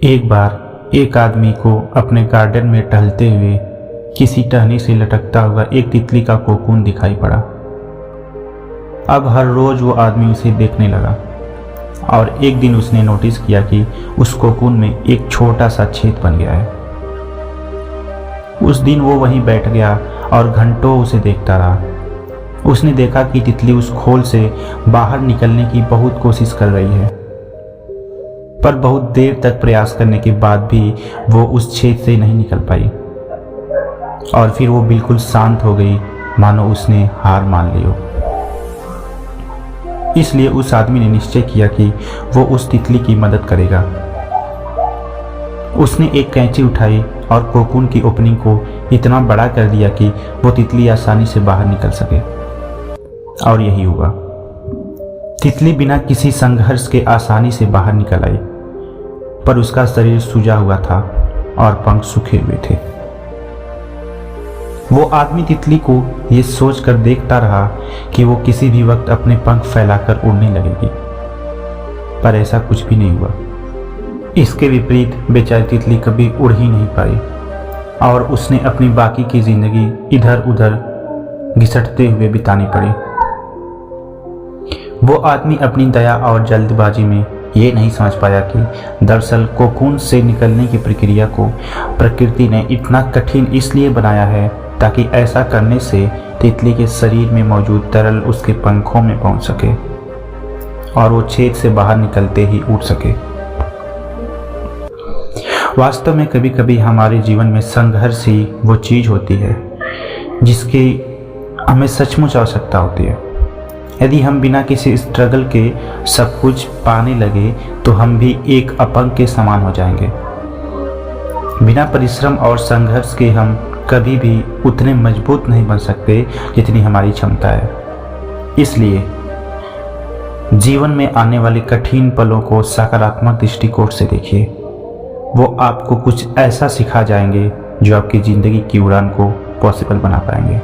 एक बार एक आदमी को अपने गार्डन में टहलते हुए किसी टहनी से लटकता हुआ एक तितली का कोकून दिखाई पड़ा। अब हर रोज वो आदमी उसे देखने लगा और एक दिन उसने नोटिस किया कि उस कोकून में एक छोटा सा छेद बन गया है। उस दिन वो वहीं बैठ गया और घंटों उसे देखता रहा। उसने देखा कि तितली उस खोल से बाहर निकलने की बहुत कोशिश कर रही है, पर बहुत देर तक प्रयास करने के बाद भी वो उस छेद से नहीं निकल पाई और फिर वो बिल्कुल शांत हो गई, मानो उसने हार मान ली हो। इसलिए उस आदमी ने निश्चय किया कि वो उस तितली की मदद करेगा। उसने एक कैंची उठाई और कोकून की ओपनिंग को इतना बड़ा कर दिया कि वो तितली आसानी से बाहर निकल सके। और यही हुआ। तितली बिना किसी संघर्ष के आसानी से बाहर निकल आई, पर उसका शरीर सूजा हुआ था और पंख सूखे हुए थे। वो आदमी तितली को ये सोचकर देखता रहा कि वो किसी भी वक्त अपने पंख फैलाकर उड़ने लगेगी, पर ऐसा कुछ भी नहीं हुआ। इसके विपरीत बेचारी तितली कभी उड़ ही नहीं पाई और उसने अपनी बाकी की जिंदगी इधर उधर घिसटते हुए बितानी पड़ी। वो आदमी अपनी दया और जल्दबाजी में ये नहीं समझ पाया कि दरअसल कोकून से निकलने की प्रक्रिया को प्रकृति ने इतना कठिन इसलिए बनाया है ताकि ऐसा करने से तितली के शरीर में मौजूद तरल उसके पंखों में पहुंच सके और वो छेद से बाहर निकलते ही उड़ सके। वास्तव में कभी कभी हमारे जीवन में संघर्ष ही वो चीज होती है जिसकी हमें सचमुच आवश्यकता होती है। यदि हम बिना किसी स्ट्रगल के सब कुछ पाने लगे तो हम भी एक अपंग के समान हो जाएंगे। बिना परिश्रम और संघर्ष के हम कभी भी उतने मजबूत नहीं बन सकते जितनी हमारी क्षमता है। इसलिए जीवन में आने वाले कठिन पलों को सकारात्मक दृष्टिकोण से देखिए। वो आपको कुछ ऐसा सिखा जाएंगे जो आपकी ज़िंदगी की उड़ान को पॉसिबल बना पाएंगे।